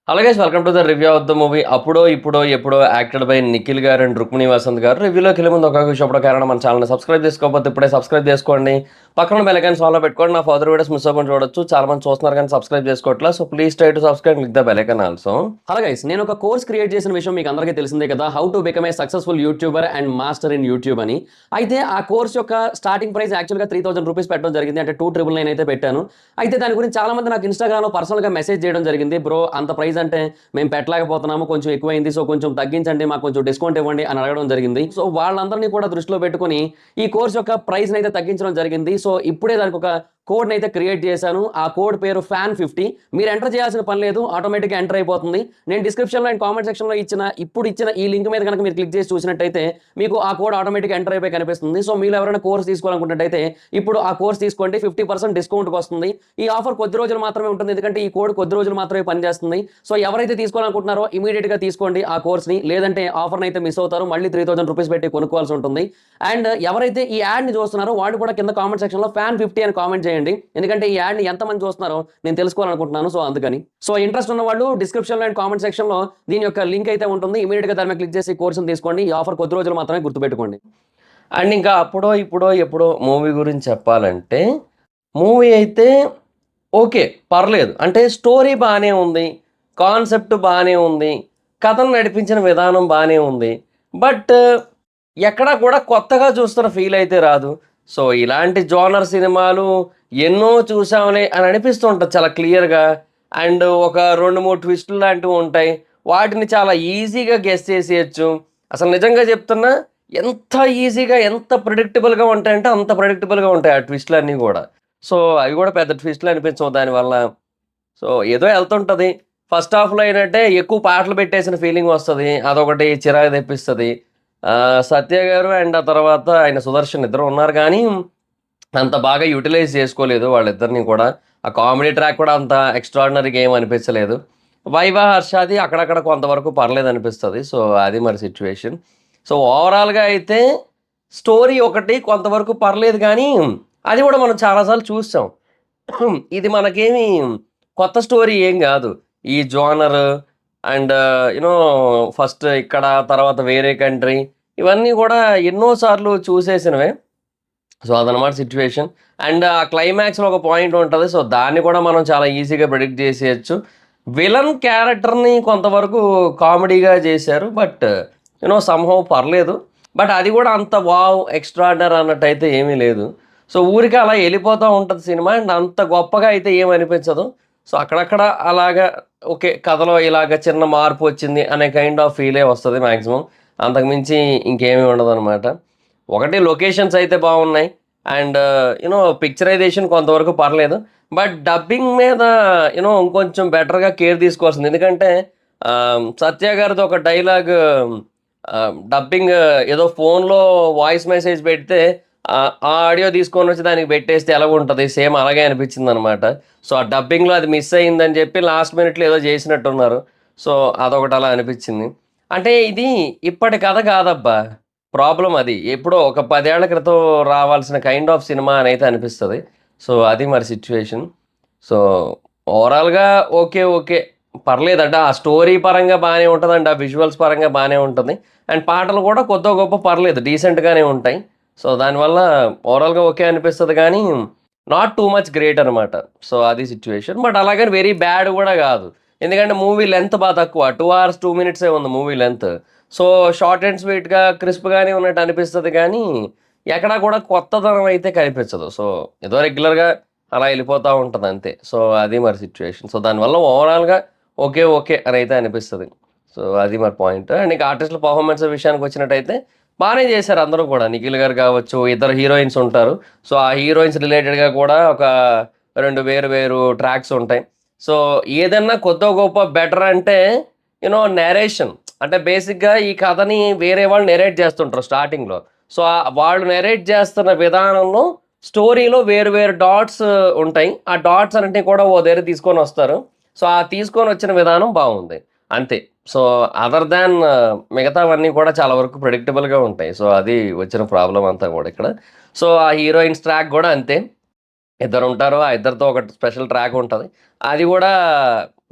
Hello guys welcome to the review of the movie అప్పుడో ఇప్పుడో ఎప్పుడో యాక్టెడ్ బై నిఖిల్ గారు అండ్ రుక్మిణి వసంత్ గారు. రివ్యూలోకి వెళ్ళే ముందు ఒక విషయం కారణం మన ఛానల్ని సబ్స్క్రైబ్ చేసుకోకపోతే ఇప్పుడే సబ్స్క్రైబ్ చేసుకోండి. పక్కన బెల్ ఐకాన్ ఫాలో పెట్టుకోండి. నా ఫర్దర్ వీడియోస్ మిస్ అవ్వకుండా చూడొచ్చు. చాలా మంది చూస్తున్నారు కానీ సబ్స్క్రైబ్ చేసుకోవట్లా. So please try to subscribe click the bell icon also. Hello guys, నేను ఒక కోర్స్ క్రియేట్ చేసిన విషయం మీకు అందరికీ తెలిసిందే కదా, how to become a successful YouTuber and master in YouTube అని. అయితే ఆ కోర్స్ యొక్క స్టార్టింగ్ ప్రైస్ యాక్చువల్గా 3000 రూపీస్ పెట్టడం జరిగింది, అంటే 2999 అయితే పెట్టాను. అయితే దాని గురించి చాలా మంది నాకు ఇన్స్టాగ్రామ్లో పర్సనల్గా మెసేజ్ చేయడం జరిగింది. బ్రో అంత ప్రైస్ అంటే మేము పెట్టలేకపోతున్నాము, కొంచెం ఎక్కువైంది, సో కొంచెం తగ్గించండి, మాకు కొంచెం డిస్కౌంట్ ఇవ్వండి అని అడగడం జరిగింది. సో వాళ్ళందరినీ కూడా దృష్టిలో పెట్టుకుని ఈ కోర్స్ యొక్క ప్రైస్ అయితే తగ్గించడం జరిగింది. సో ఇప్పుడే దానికి ఒక కోడ్ అయితే క్రియేట్ చేశాను. ఆ కోడ్ పేరు FAN50. మీరు ఎంటర్ చేయాల్సిన పని లేదు, ఆటోమేటిక్గా ఎంటర్ అయిపోతుంది. నేను డిస్క్రిప్షన్లో అండ్ కామెంట్ సెక్షన్లో ఇచ్చిన ఈ లింక్ మీద కనుక మీరు క్లిక్ చేసి చూసినట్టయితే మీకు ఆ కోడ్ ఆటోమేటిక్గా ఎంటర్ అయిపోయి కనిపిస్తుంది. సో మీరు ఎవరైనా కోర్స్ తీసుకోవాలనుకుంటే ఇప్పుడు ఆ కోర్స్ తీసుకోండి, 50% డిస్కౌంట్కి వస్తుంది. ఈ ఆఫర్ కొద్ది రోజులు మాత్రమే ఉంటుంది, ఎందుకంటే ఈ కోడ్ కొద్ది రోజులు మాత్రమే పనిచేస్తుంది. సో ఎవరైతే తీసుకోవాలనుకుంటున్నారో ఇమీడియట్గా తీసుకోండి ఆ కోర్స్ని, లేదంటే ఆఫర్ని అయితే మిస్ అవుతారు, మళ్ళీ 3000 రూపీస్ పెట్టి కొనుక్కోవాల్సి ఉంటుంది. అండ్ ఎవరైతే ఈ యాడ్ని చూస్తున్నారో వాడు కూడా కింద కామెంట్ సెక్షన్లో FAN50 అని కామెంట్ చేయండి, ఎందుకంటే ఈ యాడ్ని ఎంతమంది చూస్తున్నారో నేను తెలుసుకోవాలనుకుంటున్నాను. సో అందుకని ఇంట్రెస్ట్ ఉన్న వాళ్ళు డిస్క్రిప్షన్లో అండ్ కామెంట్ సెక్షన్లో దీని యొక్క లింక్ అయితే ఉంటుంది, ఇమీడియట్గా దాని మీద క్లిక్ చేసి కోర్సును తీసుకోండి. ఈ ఆఫర్ కొద్ది రోజులు మాత్రమే, గుర్తుపెట్టుకోండి. అండ్ ఇంకా అప్పుడో ఇప్పుడో ఎప్పుడో మూవీ గురించి చెప్పాలంటే, మూవీ అయితే ఓకే, పర్లేదు. అంటే స్టోరీ బాగానే ఉంది, కాన్సెప్ట్ బాగానే ఉంది, కథను నడిపించిన విధానం బాగానే ఉంది. బట్ ఎక్కడా కూడా కొత్తగా చూస్తున్న ఫీల్ అయితే రాదు. సో ఇలాంటి జోనర్ సినిమాలు ఎన్నో చూసామని అని అనిపిస్తూ ఉంటుంది చాలా క్లియర్గా. అండ్ ఒక 2-3 ట్విస్టులు లాంటివి ఉంటాయి, వాటిని చాలా ఈజీగా గెస్ చేసేయచ్చు. అసలు నిజంగా చెప్తున్నా, ఎంత ఈజీగా ఎంత ప్రిడిక్టబుల్గా ఉంటాయంటే అంత ప్రిడిక్టబుల్గా ఉంటాయి ఆ ట్విస్టులు అన్నీ కూడా. సో అవి కూడా పెద్ద ట్విస్టులు అనిపించవు దానివల్ల. సో ఏదో వెళ్తుంటుంది. ఫస్ట్ హాఫ్లో ఏంటంటే ఎక్కువ పాటలు పెట్టేసిన ఫీలింగ్ వస్తుంది, అదొకటి చిరాకు తెప్పిస్తుంది. సత్య గారు అండ్ ఆ తర్వాత ఆయన సుదర్శన్ ఇద్దరు ఉన్నారు, కానీ అంత బాగా యూటిలైజ్ చేసుకోలేదు వాళ్ళిద్దరిని కూడా. ఆ కామెడీ ట్రాక్ కూడా అంత ఎక్స్ట్రాడినరీగా ఏం అనిపించలేదు. వైవా హర్షాది అక్కడక్కడ కొంతవరకు పర్లేదు అనిపిస్తుంది. సో అది మరి సిచ్యువేషన్. సో ఓవరాల్గా అయితే స్టోరీ ఒకటి కొంతవరకు పర్లేదు, కానీ అది కూడా మనం చాలాసార్లు చూసాం. ఇది మనకేమి కొత్త స్టోరీ ఏం కాదు. ఈ జోనర్ అండ్ యూనో ఫస్ట్ ఇక్కడ, తర్వాత వేరే కంట్రీ, ఇవన్నీ కూడా ఎన్నోసార్లు చూసేసినవే. సో అదనమాట సిచ్యువేషన్. అండ్ ఆ క్లైమాక్స్లో ఒక పాయింట్ ఉంటుంది, సో దాన్ని కూడా మనం చాలా ఈజీగా ప్రిడిక్ట్ చేసేయచ్చు. విలన్ క్యారెక్టర్ని కొంతవరకు కామెడీగా చేశారు, బట్ సంహౌ పర్లేదు. బట్ అది కూడా అంత వావ్ ఎక్స్ట్రాడనరీ అన్నట్టు అయితే ఏమీ లేదు. సో ఊరికి అలా వెళ్ళిపోతూ ఉంటుంది సినిమా, అండ్ అంత గొప్పగా అయితే ఏమనిపించదు. సో అక్కడక్కడ అలాగా ఓకే, కథలో ఇలాగ చిన్న మార్పు వచ్చింది అనే కైండ్ ఆఫ్ ఫీలే వస్తుంది మ్యాక్సిమం. అంతకుమించి ఇంకేమీ ఉండదు అనమాట. ఒకటి లొకేషన్స్ అయితే బాగున్నాయి, అండ్ పిక్చరైజేషన్ కొంతవరకు పర్లేదు. బట్ డబ్బింగ్ మీద ఇంకొంచెం బెటర్గా కేర్ తీసుకోవాల్సింది. ఎందుకంటే సత్య గారిది ఒక డైలాగ్, డబ్బింగ్ ఏదో ఫోన్లో వాయిస్ మెసేజ్ పెడితే ఆ ఆడియో తీసుకొని వచ్చి దానికి పెట్టేస్తే ఎలా ఉంటుంది, సేమ్ అలాగే అనిపించింది అనమాట. సో ఆ డబ్బింగ్లో అది మిస్ అయ్యిందని చెప్పి లాస్ట్ మినిట్లో ఏదో చేసినట్టున్నారు. సో అదొకటి అలా అనిపించింది. అంటే ఇది ఇప్పటి కథ కాదబ్బా, ప్రాబ్లం అది ఎప్పుడో ఒక 10 ఏళ్ల క్రితం రావాల్సిన కైండ్ ఆఫ్ సినిమా అని అయితే అనిపిస్తుంది. సో అది మరి సిచ్యువేషన్. సో ఓవరాల్గా ఓకే ఓకే, పర్లేదంట. ఆ స్టోరీ పరంగా బాగానే ఉంటుందండి, ఆ విజువల్స్ పరంగా బాగానే ఉంటుంది, అండ్ పాటలు కూడా కొద్ది గొప్ప పర్లేదు, డీసెంట్గానే ఉంటాయి. సో దానివల్ల ఓవరాల్గా ఓకే అనిపిస్తుంది, కానీ నాట్ టూ మచ్ గ్రేట్ అనమాట. సో అది సిచ్యువేషన్. బట్ అలాగని వెరీ బ్యాడ్ కూడా కాదు, ఎందుకంటే మూవీ లెంత్ బాగా తక్కువ, 2 hours 2 minutes ఉంది movie length. So short and స్వీట్గా క్రిస్ప్గానే ఉన్నట్టు అనిపిస్తుంది, కానీ ఎక్కడా కూడా కొత్తదనం అయితే కనిపించదు. సో ఏదో రెగ్యులర్గా అలా వెళ్ళిపోతూ ఉంటుంది అంతే. సో అది మరి సిచ్యువేషన్. సో దానివల్ల ఓవరాల్గా ఓకే ఓకే అని అయితే అనిపిస్తుంది. సో అది మరి పాయింట్. అండ్ ఇంకా ఆర్టిస్టుల పర్ఫార్మెన్స్ విషయానికి వచ్చినట్టయితే బాగానే చేశారు అందరూ కూడా. నిఖిల్ గారు కావచ్చు, ఇద్దరు హీరోయిన్స్ ఉంటారు. సో ఆ హీరోయిన్స్ రిలేటెడ్గా కూడా ఒక 2 వేరు ట్రాక్స్ ఉంటాయి. సో ఏదన్నా కొద్దో గొప్ప బెటర్ అంటే నేరేషన్. అంటే బేసిక్గా ఈ కథని వేరే వాళ్ళు నెరేట్ చేస్తుంటారు స్టార్టింగ్లో. సో వాళ్ళు నెరేట్ చేస్తున్న విధానంలో స్టోరీలో వేరు డాట్స్ ఉంటాయి. ఆ డాట్స్ అన్నింటినీ కూడా ఓ దగ్గర తీసుకొని వస్తారు. సో ఆ తీసుకొని వచ్చిన విధానం బాగుంది అంతే. సో అదర్ దాన్ మిగతావన్నీ కూడా చాలా వరకు ప్రెడిక్టబుల్గా ఉంటాయి. సో అది వచ్చిన ప్రాబ్లం అంతా కూడా ఇక్కడ. సో ఆ హీరోయిన్స్ ట్రాక్ కూడా అంతే, ఇద్దరు ఉంటారు, ఆ ఇద్దరితో ఒక స్పెషల్ ట్రాక్ ఉంటుంది, అది కూడా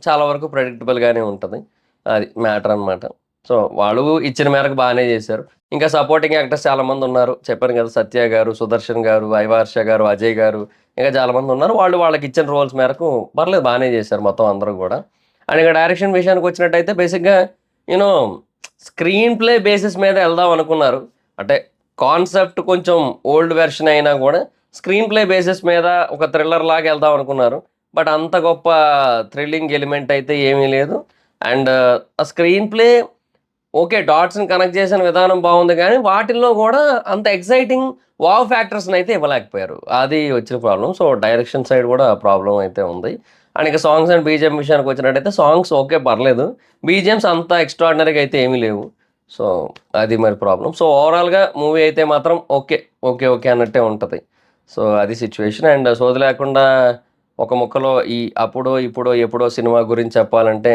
చాలా వరకు ప్రెడిక్టబుల్‌గానే ఉంటది. అది మ్యాటర్ అనమాట. సో, వాళ్ళు ఇచ్చిన మేరకు బానే చేశారు. ఇంకా సపోర్టింగ్ యాక్టర్స్ చాలామందున్నారు. చెప్పాను కదా! 'సత్య' గారు, 'సుదర్శన్' గారు, 'వైవహర్ష' గారు, 'అజయ్' గారు ఇంకా చాలామందున్నారు. వాళ్ళు వాళ్ళకిచ్చిన రోల్స్ మేరకు పర్లేదు బానే చేశారు మొత్తం అందరూ గూడా. అండ్ ఇక డైరెక్షన్ విషయానికొచ్చినట్టయితే బేసిక్‌గా you know screen play basis మీద ఎళ్దాం అనుకున్నారు. అంటే కాన్సెప్ట్ కొంచెం ఓల్డ్ వెర్షన్ అయినా గూడా స్క్రీన్ ప్లే బేసిస్ మీద ఒక థ్రిల్లర్ లాగా ఎళ్దాం అనుకున్నారు. బట్ అంత గొప్ప థ్రిల్లింగ్ ఎలిమెంట్ అయితే ఏమీ లేదు. అండ్ ఆ స్క్రీన్ ప్లే ఓకే. డాట్స్‌ని కనెక్ట్ చేసిన విధానం బావుంది గానీ, వాటిల్లో గూడా అంత ఎక్సైటింగ్ వావ్ ఫ్యాక్టర్స్‌నయితే ఇవ్వలేకపోయారు. అది వచ్చిన ప్రాబ్లమ్. సో, డైరెక్షన్ సైడ్ గూడా ప్రాబ్లమ్ అయితే ఉంది. అండ్ ఇక సాంగ్స్ అండ్ బీజీఎం విషయానికొచ్చినట్టయితే సాంగ్స్ ఓకే. పర్లేదు. బీజీఎమ్స్ అంత ఎక్స్‌ట్రార్డినరీగా అయితే ఏమీ లేవు. సో, అది మరి ప్రాబ్లమ్. సో, ఓవరాల్‌గా మూవీ అయితే మాత్రం ఓకే. ఓకే. ఓకే. అన్నట్టే ఉంటది. సో, అది సిట్యుయేషన్. అండ్ సోది లేకుండా ఒక ముక్కలో ఈ అప్పుడో, ఇప్పుడో, ఎప్పుడో సినిమా గురించి చెప్పాలంటే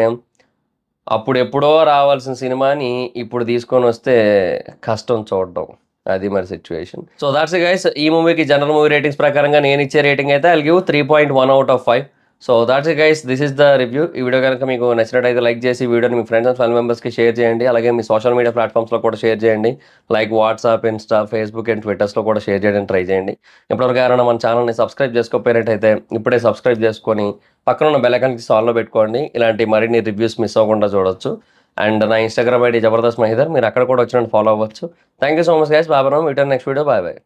అప్పుడెప్పుడో రావాల్సిన సినిమాని ఇప్పుడు తీసుకొనొస్తే కష్టం చూడడం. అది మరి situation. So, that's it guys. ఈ మూవీకి జనరల్ మూవీ రేటింగ్స్ ప్రకారంగా నేనిచ్చే రేటింగ్ అయితే I'll give 3.1 out of 5. So, that's it guys. This is the review. ఈ వీడియో గనుక మీకు నచ్చినట్టయితే లైక్ చేసి ఈ వీడియోని మీ ఫ్రెండ్స్ అండ్ ఫ్యామిలీ మెంబర్స్‌కి షేర్ చేయండి. అలాగే మీ సోషల్ మీడియా ప్లాట్‌ఫామ్స్‌లో కూడా షేర్ చేయండి. Like WhatsApp, Insta, Facebook and ట్విట్టర్స్‌లో కూడా షేర్ చేయడానికి ట్రై చేయండి. ఇప్పటివరకు ఎవరైనా మన ఛానెల్‌ని సబ్స్క్రైబ్ చేసుకోకపోయినట్టయితే ఇప్పుడే సబ్స్క్రైబ్ చేసుకొని పక్కనున్న బెల్ ఐకాన్ తీసి ఆల్‌లో పెట్టుకోండి. ఇలాంటి మరిన్ని రివ్యూస్ మిస్ అవ్వకుండా చూడొచ్చు. అండ్ నా ఇన్‌స్టాగ్రామ్ ఐడీ జబర్దస్త్ మహీధర్. మీరు అక్కడ కూడా వచ్చి నన్ను ఫాలో అవ్వచ్చు. Thank you so much guys. Bye bye now. Meet on next video. Bye bye.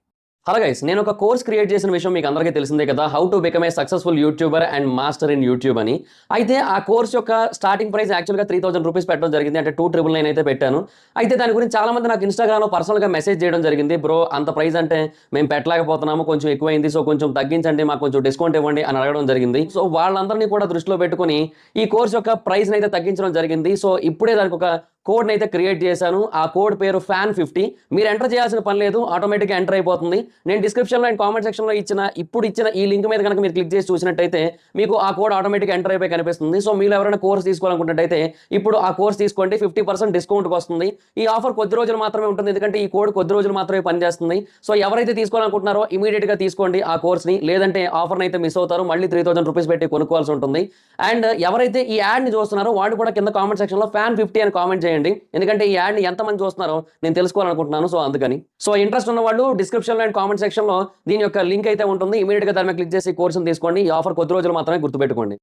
Hello guys, నేను ఒక కోర్స్ క్రియేట్ చేసిన విషయం మీకు అందరికీ తెలిసిందే కదా, how to become a successful YouTuber and master in YouTube అని. అయితే ఆ కోర్స్ యొక్క స్టార్టింగ్ ప్రైస్ యాక్చువల్గా 3000 రూపీస్ పెట్టడం జరిగింది. అంటే 2999 అయితే పెట్టాను. అయితే దాని గురించి చాలా మంది నాకు ఇన్స్టాగ్రామ్లో పర్సనల్గా మెసేజ్ చేయడం జరిగింది. బ్రో, అంత ప్రైస్ అంటే మేము పెట్టలేకపోతున్నాము, కొంచెం ఎక్కువైంది, సో కొంచెం తగ్గించండి, మాకు కొంచెం డిస్కౌంట్ ఇవ్వండి అని అడగడం జరిగింది. సో వాళ్ళందరినీ కూడా దృష్టిలో పెట్టుకుని ఈ కోర్స్ యొక్క ప్రైస్ని అయితే తగ్గించడం జరిగింది. సో ఇప్పుడే దానికి ఒక కోడ్ని అయితే క్రియేట్ చేశాను. ఆ కోడ్ పేరు FAN50. మీరు ఎంటర్ చేయాల్సిన పని లేదు, ఆటోమేటిక్గా ఎంటర్ అయిపోతుంది. నేను డిస్క్రిప్షన్లో అండ్ కామెంట్ సెక్షన్లో ఇచ్చిన ఈ లింక్ మీద కనుక మీరు క్లిక్ చేసి చూసినట్టయితే మీకు ఆ కోడ్ ఆటోమేటిక్గా ఎంటర్ అయిపోయి కనిపిస్తుంది. సో మీరు ఎవరైనా కోర్స్ తీసుకోవాలనుకుంటున్నట్టయితే ఇప్పుడు ఆ కోర్స్ తీసుకోండి, 50% డిస్కౌంట్కి వస్తుంది. ఈ ఆఫర్ కొద్ది రోజులు మాత్రమే ఉంటుంది, ఎందుకంటే ఈ కోడ్ కొద్ది రోజులు మాత్రమే పనిచేస్తుంది. సో ఎవరైతే తీసుకోవాలనుకుంటున్నారో ఇమీడియట్గా తీసుకోండి ఆ కోర్స్ని, లేదంటే ఆఫర్ని అయితే మిస్ అవుతారు, మళ్ళీ 3000 రూపీస్ పెట్టి కొనుక్కోవాల్సి ఉంటుంది. అండ్ ఎవరైతే ఈ యాడ్ని చూస్తున్నారో వాళ్ళు కూడా కింద కామెంట్ సెక్షన్లో FAN50 అని కామెంట్ చేయండి. ఎందుకంటే ఈ యాడ్ని ఎంతమంది చూస్తున్నారో నేను తెలుసుకోవాలనుకుంటున్నాను. సో అందుకని ఇంట్రెస్ట్ ఉన్న వాళ్ళు డిస్క్రిప్షన్లో అండ్ కామెంట్ సెక్షన్లో దీని యొక్క లింక్ అయితే ఉంటుంది. ఇమీడియట్గా దాని మీద క్లిక్ చేసి కోర్సును తీసుకోండి. ఈ ఆఫర్ కొద్ది రోజులు మాత్రమే, గుర్తుపెట్టుకోండి.